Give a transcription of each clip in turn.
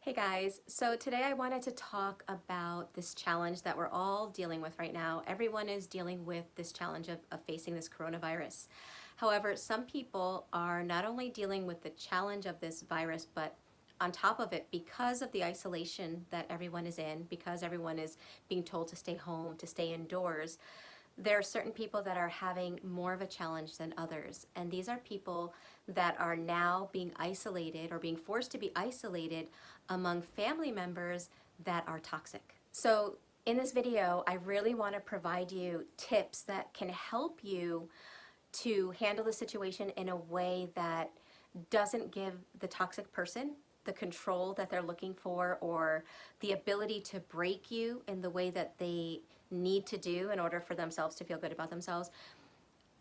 Hey guys, so today I wanted to talk about this challenge that we're all dealing with right now. Everyone is dealing with this challenge of facing this coronavirus. However, some people are not only dealing with the challenge of this virus, but on top of it, because of the isolation that everyone is in, because everyone is being told to stay home, to stay indoors, there are certain people that are having more of a challenge than others. And these are people that are now being isolated or being forced to be isolated among family members that are toxic. So in this video, I really want to provide you tips that can help you to handle the situation in a way that doesn't give the toxic person the control that they're looking for or the ability to break you in the way that they need to do in order for themselves to feel good about themselves.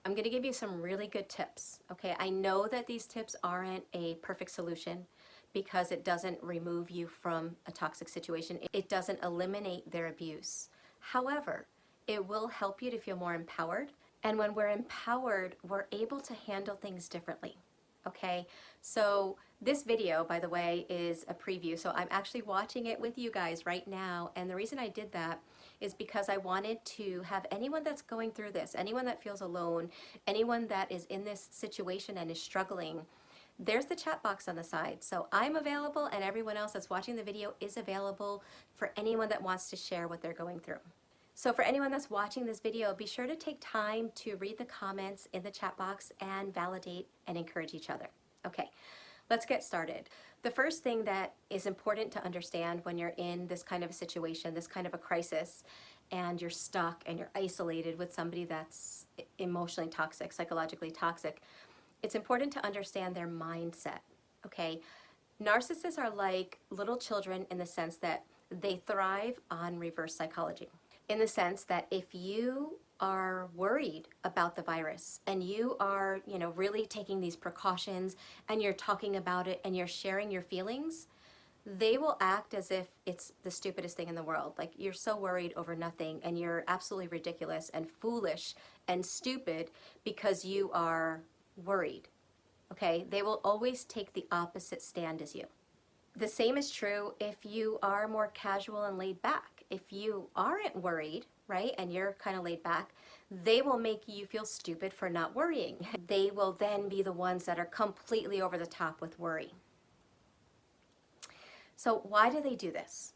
I'm going to give you some really good tips, okay? I know that these tips aren't a perfect solution because it doesn't remove you from a toxic situation. It doesn't eliminate their abuse. However, it will help you to feel more empowered. And when we're empowered, we're able to handle things differently. Okay, so this video, by the way, is a preview. So I'm actually watching it with you guys right now. And the reason I did that is because I wanted to have anyone that's going through this, anyone that feels alone, anyone that is in this situation and is struggling, there's the chat box on the side. So I'm available and everyone else that's watching the video is available for anyone that wants to share what they're going through. So for anyone that's watching this video, be sure to take time to read the comments in the chat box and validate and encourage each other. Okay, let's get started. The first thing that is important to understand when you're in this kind of a situation, this kind of a crisis, and you're stuck and you're isolated with somebody that's emotionally toxic, psychologically toxic, it's important to understand their mindset, okay? Narcissists are like little children in the sense that they thrive on reverse psychology. In the sense that if you are worried about the virus and you are, really taking these precautions and you're talking about it and you're sharing your feelings, they will act as if it's the stupidest thing in the world. Like you're so worried over nothing and you're absolutely ridiculous and foolish and stupid because you are worried. Okay? They will always take the opposite stand as you. The same is true if you are more casual and laid back. If you aren't worried, right, and you're kind of laid back, they will make you feel stupid for not worrying. They will then be the ones that are completely over the top with worry. So why do they do this?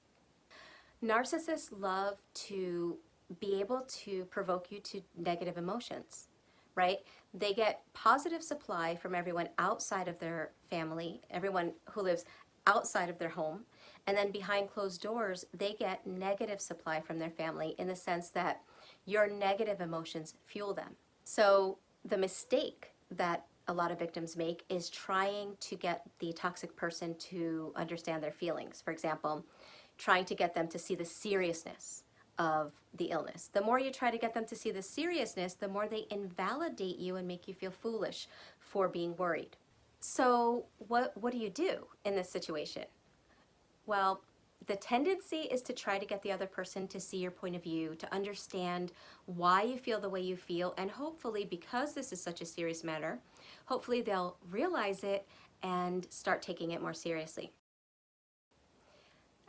Narcissists love to be able to provoke you to negative emotions, right? They get positive supply from everyone outside of their family, everyone who lives outside of their home, and then behind closed doors, they get negative supply from their family in the sense that your negative emotions fuel them. So the mistake that a lot of victims make is trying to get the toxic person to understand their feelings. For example, trying to get them to see the seriousness of the illness. The more you try to get them to see the seriousness, the more they invalidate you and make you feel foolish for being worried. So what do you do in this situation? Well, the tendency is to try to get the other person to see your point of view, to understand why you feel the way you feel, and hopefully, because this is such a serious matter, hopefully they'll realize it and start taking it more seriously.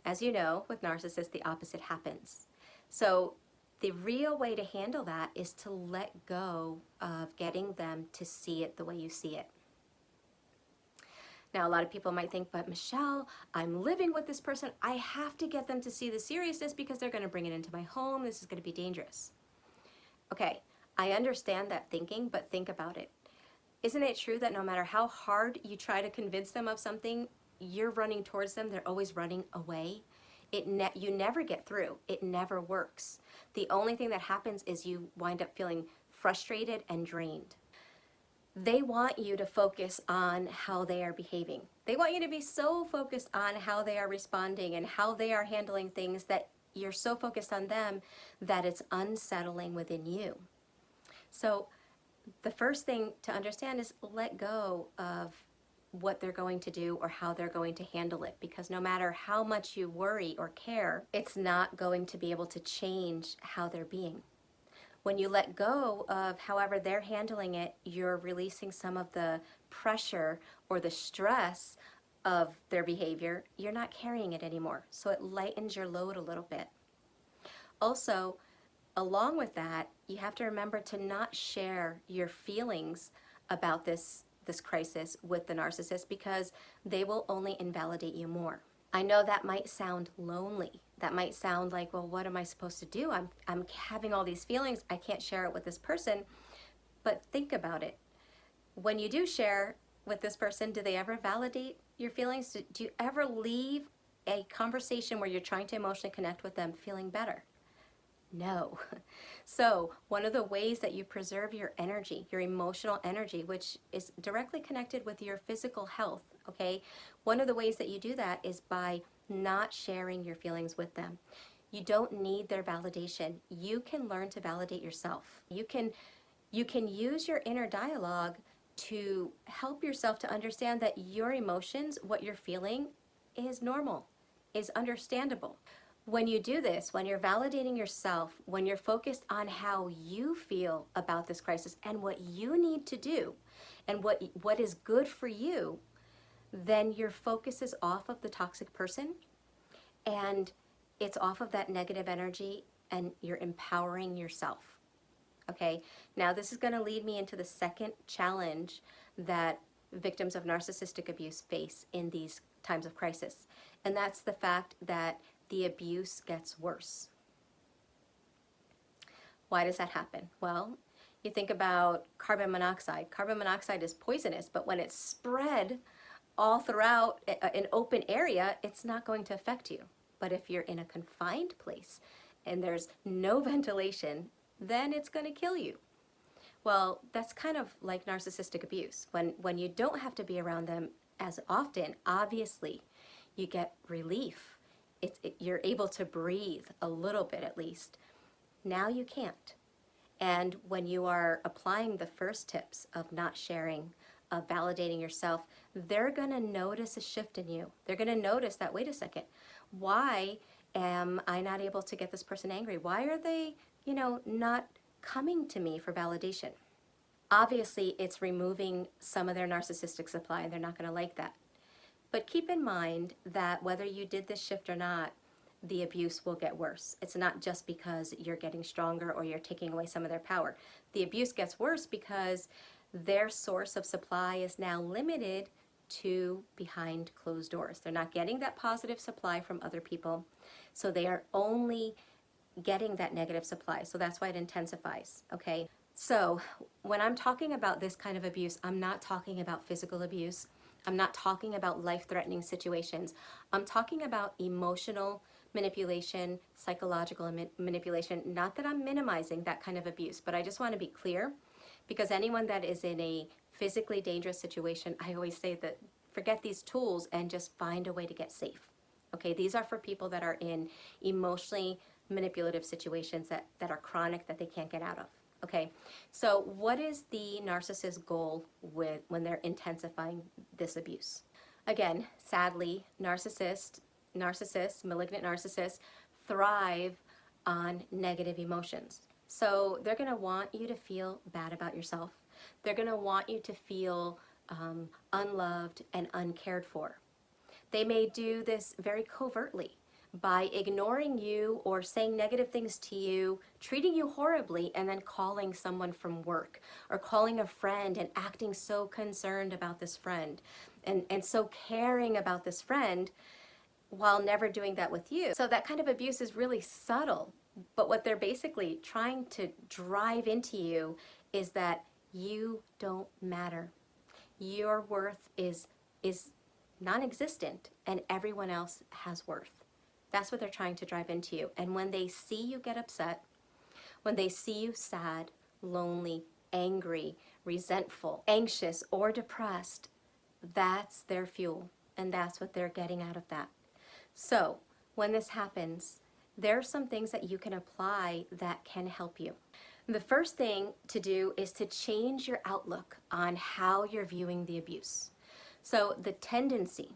As you know, with narcissists, the opposite happens. So the real way to handle that is to let go of getting them to see it the way you see it. Now, a lot of people might think, but Michelle, I'm living with this person. I have to get them to see the seriousness because they're going to bring it into my home. This is going to be dangerous. Okay, I understand that thinking, but think about it. Isn't it true that no matter how hard you try to convince them of something, you're running towards them, they're always running away? You never get through. It never works. The only thing that happens is you wind up feeling frustrated and drained. They want you to focus on how they are behaving. They want you to be so focused on how they are responding and how they are handling things that you're so focused on them that it's unsettling within you. So the first thing to understand is let go of what they're going to do or how they're going to handle it, because no matter how much you worry or care, it's not going to be able to change how they're being. When you let go of however they're handling it, you're releasing some of the pressure or the stress of their behavior, you're not carrying it anymore. So it lightens your load a little bit. Also, along with that, you have to remember to not share your feelings about this crisis with the narcissist, because they will only invalidate you more. I know that might sound lonely. That might sound like, well, what am I supposed to do? I'm having all these feelings. I can't share it with this person. But think about it. When you do share with this person, do they ever validate your feelings? Do you ever leave a conversation where you're trying to emotionally connect with them feeling better? No. So one of the ways that you preserve your energy, your emotional energy, which is directly connected with your physical health, okay? One of the ways that you do that is by not sharing your feelings with them. You don't need their validation. You can learn to validate yourself. You can use your inner dialogue to help yourself to understand that your emotions, what you're feeling, is normal, is understandable. When you do this, when you're validating yourself, when you're focused on how you feel about this crisis and what you need to do and what is good for you, then your focus is off of the toxic person and it's off of that negative energy, and you're empowering yourself. Okay, now this is going to lead me into the second challenge that victims of narcissistic abuse face in these times of crisis, and that's the fact that the abuse gets worse. Why does that happen? Well, you think about carbon monoxide. Carbon monoxide is poisonous, but when it's spread all throughout an open area, it's not going to affect you. But if you're in a confined place and there's no ventilation, then it's going to kill you. Well, that's kind of like narcissistic abuse. When you don't have to be around them as often, obviously, you get relief. You're able to breathe a little bit at least. Now you can't. And when you are applying the first tips of not sharing, of validating yourself, they're going to notice a shift in you. They're going to notice that, wait a second, why am I not able to get this person angry? Why are they, not coming to me for validation? Obviously, it's removing some of their narcissistic supply. They're not going to like that. But keep in mind that whether you did this shift or not, the abuse will get worse. It's not just because you're getting stronger or you're taking away some of their power. The abuse gets worse because their source of supply is now limited to behind closed doors. They're not getting that positive supply from other people, so they are only getting that negative supply. So that's why it intensifies, okay? So when I'm talking about this kind of abuse, I'm not talking about physical abuse. I'm not talking about life-threatening situations. I'm talking about emotional manipulation, psychological manipulation. Not that I'm minimizing that kind of abuse, but I just want to be clear, because anyone that is in a physically dangerous situation, I always say that forget these tools and just find a way to get safe. Okay, these are for people that are in emotionally manipulative situations that are chronic, that they can't get out of. Okay, so what is the narcissist's goal when they're intensifying this abuse? Again, sadly, narcissists, malignant narcissists, thrive on negative emotions. So they're going to want you to feel bad about yourself. They're going to want you to feel unloved and uncared for. They may do this very covertly by ignoring you or saying negative things to you, treating you horribly, and then calling someone from work or calling a friend and acting so concerned about this friend and so caring about this friend while never doing that with you. So that kind of abuse is really subtle, but what they're basically trying to drive into you is that you don't matter. Your worth is non-existent and everyone else has worth. That's what they're trying to drive into you. And when they see you get upset, when they see you sad, lonely, angry, resentful, anxious, or depressed, that's their fuel. And that's what they're getting out of that. So when this happens, there are some things that you can apply that can help you. The first thing to do is to change your outlook on how you're viewing the abuse. So the tendency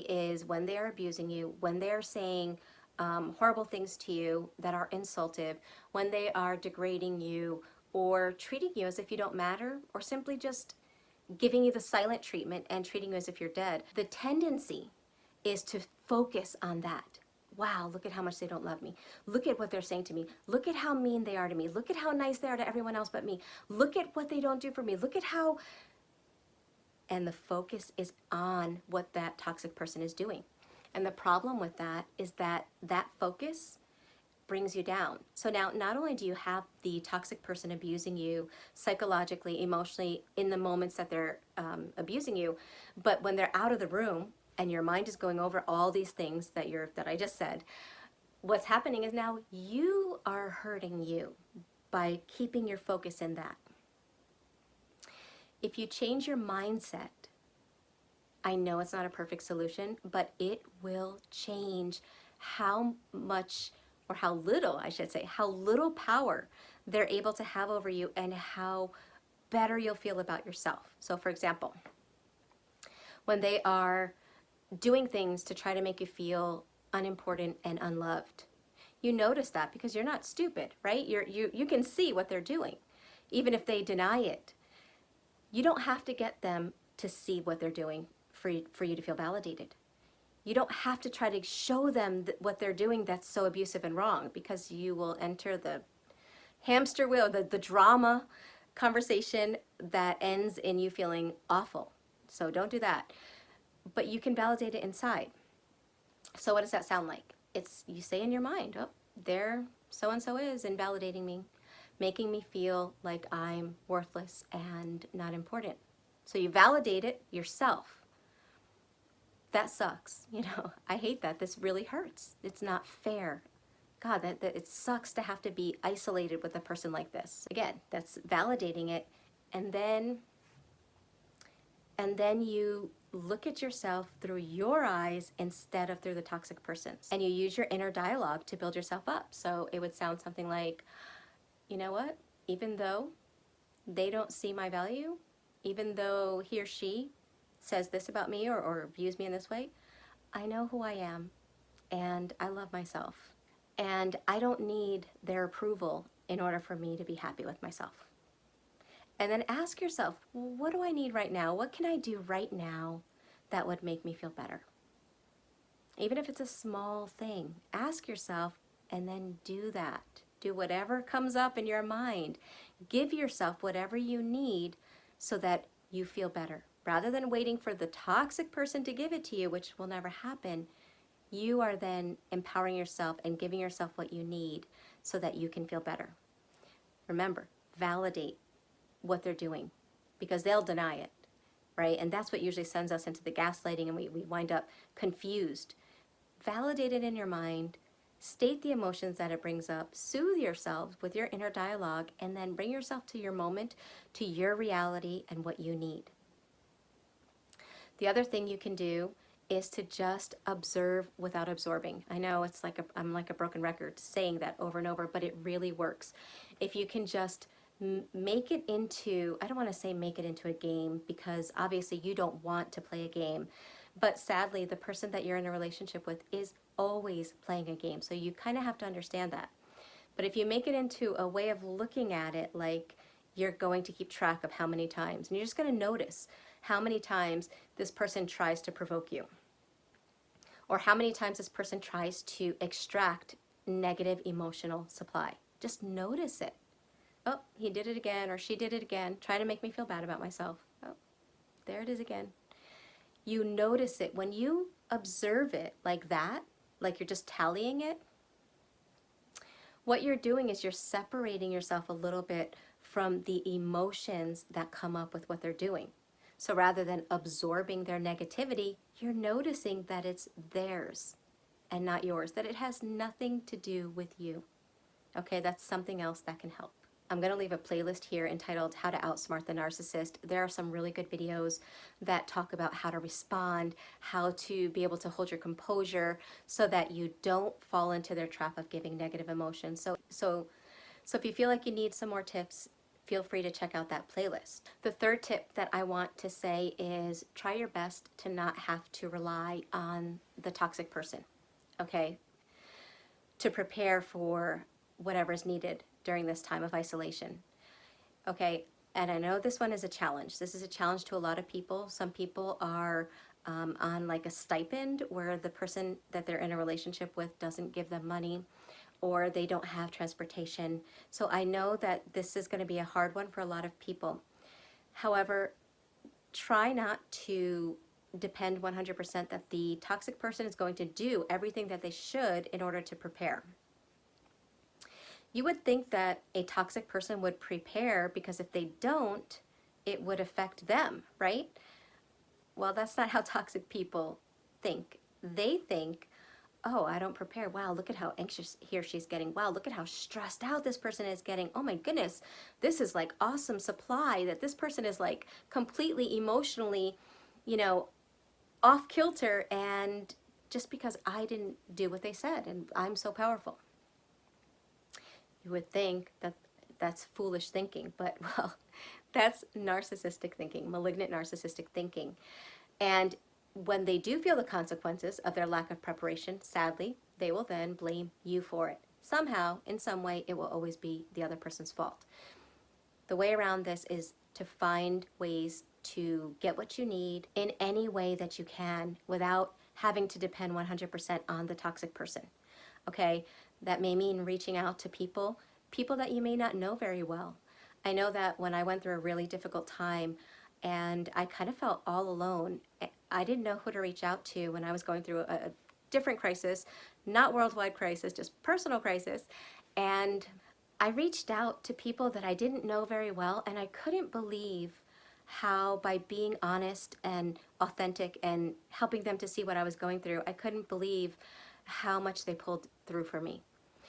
is when they are abusing you, when they are saying horrible things to you that are insultive, when they are degrading you or treating you as if you don't matter, or simply just giving you the silent treatment and treating you as if you're dead, the tendency is to focus on that. Wow, look at how much they don't love me. Look at what they're saying to me. Look at how mean they are to me. Look at how nice they are to everyone else but me. Look at what they don't do for me. Look at how... And the focus is on what that toxic person is doing. And the problem with that is that that focus brings you down. So now not only do you have the toxic person abusing you psychologically, emotionally, in the moments that they're abusing you, but when they're out of the room and your mind is going over all these things that I just said, what's happening is now you are hurting you by keeping your focus in that. If you change your mindset, I know it's not a perfect solution, but it will change how much, or how little, I should say, how little power they're able to have over you and how better you'll feel about yourself. So for example, when they are doing things to try to make you feel unimportant and unloved, you notice that because you're not stupid, right? You can see what they're doing, even if they deny it. You don't have to get them to see what they're doing for you to feel validated. You don't have to try to show them what they're doing that's so abusive and wrong, because you will enter the hamster wheel, the drama conversation that ends in you feeling awful. So don't do that. But you can validate it inside. So what does that sound like? It's, you say in your mind, oh, there so-and-so is invalidating me, making me feel like I'm worthless and not important. So you validate it yourself. That sucks. You know, I hate that. This really hurts. It's not fair. God, that it sucks to have to be isolated with a person like this. Again, that's validating it. And then you look at yourself through your eyes instead of through the toxic person's. And you use your inner dialogue to build yourself up. So it would sound something like, you know what? Even though they don't see my value, even though he or she says this about me or views me in this way, I know who I am and I love myself. And I don't need their approval in order for me to be happy with myself. And then ask yourself, well, what do I need right now? What can I do right now that would make me feel better? Even if it's a small thing, ask yourself and then do that. Do whatever comes up in your mind. Give yourself whatever you need so that you feel better. Rather than waiting for the toxic person to give it to you, which will never happen, you are then empowering yourself and giving yourself what you need so that you can feel better. Remember, validate what they're doing because they'll deny it, right? And that's what usually sends us into the gaslighting and we wind up confused. Validate it in your mind. State the emotions that it brings up, soothe yourself with your inner dialogue, and then bring yourself to your moment, to your reality and what you need. The other thing you can do is to just observe without absorbing. I know it's like I'm like a broken record saying that over and over, but it really works. If you can just make it into, I don't want to say make it into a game because obviously you don't want to play a game, but sadly the person that you're in a relationship with is always playing a game. So you kind of have to understand that. But if you make it into a way of looking at it like you're going to keep track of how many times, and you're just going to notice how many times this person tries to provoke you, or how many times this person tries to extract negative emotional supply. Just notice it. Oh, he did it again, or she did it again, trying to make me feel bad about myself. Oh, there it is again. You notice it. When you observe it like that, like you're just tallying it, what you're doing is you're separating yourself a little bit from the emotions that come up with what they're doing. So rather than absorbing their negativity, you're noticing that it's theirs and not yours, that it has nothing to do with you. Okay, that's something else that can help. I'm going to leave a playlist here entitled How to Outsmart the Narcissist. There are some really good videos that talk about how to respond, how to be able to hold your composure so that you don't fall into their trap of giving negative emotions. So if you feel like you need some more tips, feel free to check out that playlist. The third tip that I want to say is try your best to not have to rely on the toxic person, okay? To prepare for whatever's needed during this time of isolation. Okay, And I know this one is a challenge. This is a challenge to a lot of people. Some people are on like a stipend where the person that they're in a relationship with doesn't give them money, or they don't have transportation. So I know that this is going to be a hard one for a lot of people. However, try not to depend 100% that the toxic person is going to do everything that they should in order to prepare. You would think that a toxic person would prepare because if they don't, it would affect them, right? Well, that's not how toxic people think. They think, oh, I don't prepare. Wow, look at how anxious he or she's getting. Wow, look at how stressed out this person is getting. Oh my goodness, this is like awesome supply that this person is like completely emotionally, you know, off kilter, and just because I didn't do what they said and I'm so powerful. You would think that that's foolish thinking, but well, that's narcissistic thinking, malignant narcissistic thinking. And when they do feel the consequences of their lack of preparation, sadly, they will then blame you for it. Somehow, in some way, it will always be the other person's fault. The way around this is to find ways to get what you need in any way that you can without having to depend 100% on the toxic person. Okay, that may mean reaching out to people that you may not know very well. I know that when I went through a really difficult time and I kind of felt all alone, I didn't know who to reach out to when I was going through a different crisis, not worldwide crisis, just personal crisis. And I reached out to people that I didn't know very well, and I couldn't believe how by being honest and authentic and helping them to see what I was going through, I couldn't believe how much they pulled through for me.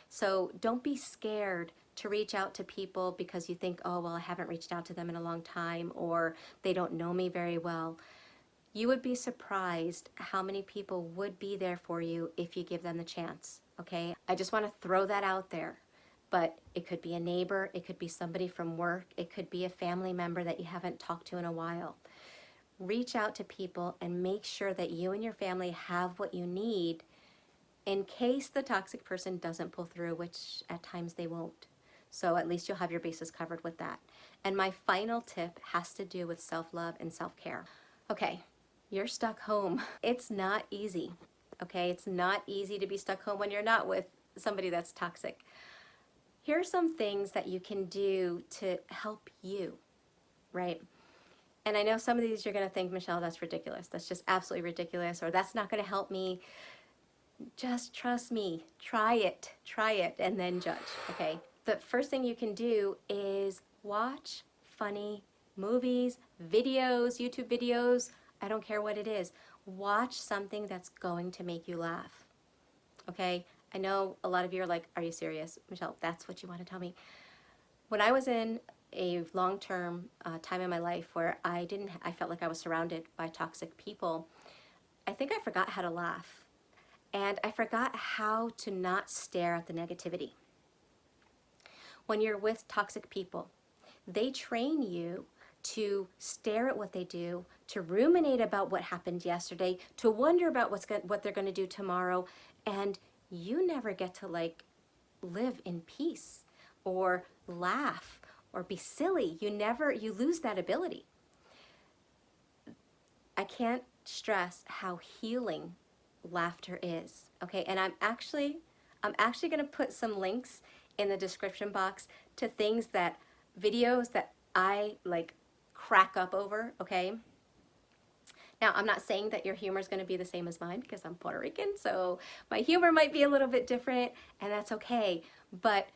So don't be scared to reach out to people because you think, oh, well, I haven't reached out to them in a long time, or they don't know me very well. You would be surprised how many people would be there for you if you give them the chance, okay? I just want to throw that out there. But it could be a neighbor, it could be somebody from work, it could be a family member that you haven't talked to in a while. Reach out to people and make sure that you and your family have what you need in case the toxic person doesn't pull through, which at times they won't. So at least you'll have your bases covered with that. And my final tip has to do with self-love and self-care. Okay, you're stuck home. It's not easy, okay? It's not easy to be stuck home when you're not with somebody that's toxic. Here are some things that you can do to help you, right? And I know some of these you're gonna think, Michelle, that's ridiculous. That's just absolutely ridiculous, or that's not gonna help me. Just trust me, try it, and then judge, okay? The first thing you can do is watch funny movies, videos, YouTube videos, I don't care what it is. Watch something that's going to make you laugh, okay? I know a lot of you are like, are you serious, Michelle? That's what you want to tell me? When I was in a long-term time in my life where I felt like I was surrounded by toxic people, I think I forgot how to laugh. And I forgot how to not stare at the negativity. When you're with toxic people, they train you to stare at what they do, to ruminate about what happened yesterday, to wonder about what they're going to do tomorrow, and you never get to like live in peace or laugh or be silly. You lose that ability. I can't stress how healing laughter is, okay? And I'm actually going to put some links in the description box to videos that I like crack up over, okay? Now, I'm not saying that your humor is going to be the same as mine because I'm Puerto Rican, so my humor might be a little bit different, and that's okay. But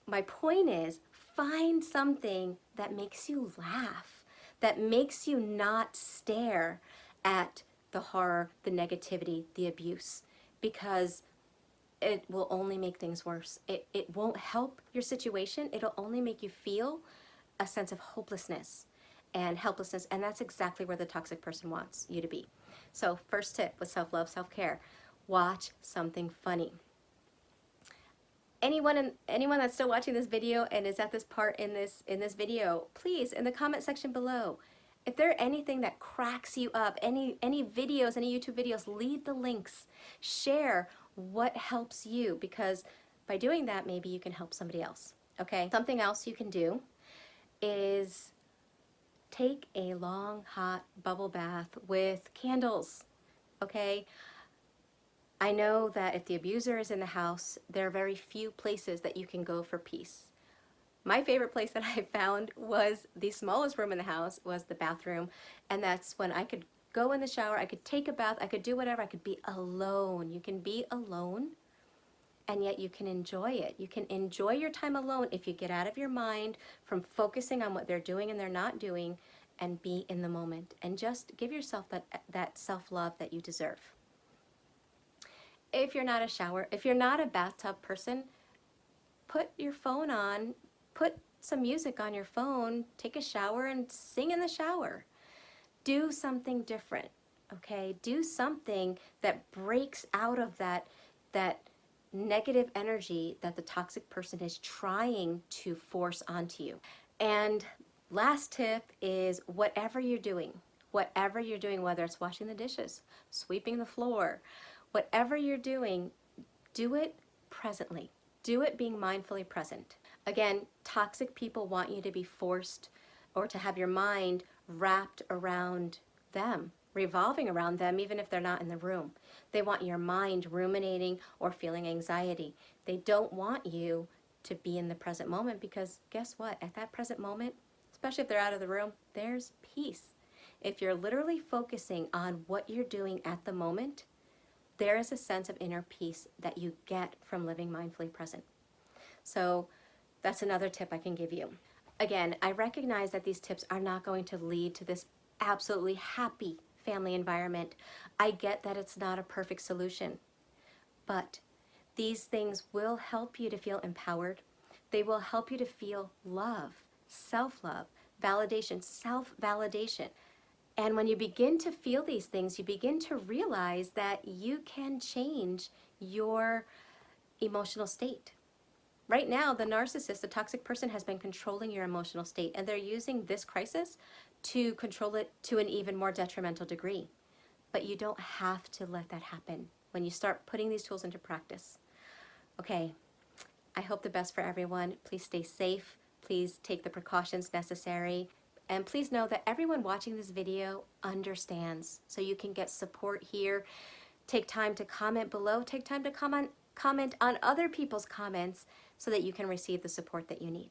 my point is, find something that makes you laugh, that makes you not stare at the horror, the negativity, the abuse, because it will only make things worse. It won't help your situation. It'll only make you feel a sense of hopelessness and helplessness, and that's exactly where the toxic person wants you to be. So first tip with self-love, self-care, watch something funny. Anyone that's still watching this video and is at this part in this video, please, in the comment section below, if there are anything that cracks you up, any videos, any YouTube videos, leave the links. Share what helps you, because by doing that, maybe you can help somebody else, okay? Something else you can do is take a long, hot bubble bath with candles, okay? I know that if the abuser is in the house, there are very few places that you can go for peace. My favorite place that I found was the smallest room in the house was the bathroom, and that's when I could go in the shower, I could take a bath, I could do whatever, I could be alone. You can be alone, and yet you can enjoy it. You can enjoy your time alone if you get out of your mind from focusing on what they're doing and they're not doing, and be in the moment, and just give yourself that self-love that you deserve. If you're not a bathtub person, put your phone on, put some music on your phone, take a shower and sing in the shower. Do something different, okay? Do something that breaks out of that negative energy that the toxic person is trying to force onto you. And last tip is whatever you're doing, whether it's washing the dishes, sweeping the floor, whatever you're doing, do it presently. Do it being mindfully present. Again, toxic people want you to be forced or to have your mind wrapped around them, revolving around them, even if they're not in the room. They want your mind ruminating or feeling anxiety. They don't want you to be in the present moment, because guess what? At that present moment, especially if they're out of the room, there's peace. If you're literally focusing on what you're doing at the moment, there is a sense of inner peace that you get from living mindfully present. So that's another tip I can give you. Again, I recognize that these tips are not going to lead to this absolutely happy family environment. I get that it's not a perfect solution, but these things will help you to feel empowered. They will help you to feel love, self-love, validation, self-validation. And when you begin to feel these things, you begin to realize that you can change your emotional state. Right now, the narcissist, the toxic person, has been controlling your emotional state, and they're using this crisis to control it to an even more detrimental degree. But you don't have to let that happen when you start putting these tools into practice. Okay, I hope the best for everyone. Please stay safe. Please take the precautions necessary. And please know that everyone watching this video understands, so you can get support here. Take time to comment below. Take time to comment on other people's comments so that you can receive the support that you need.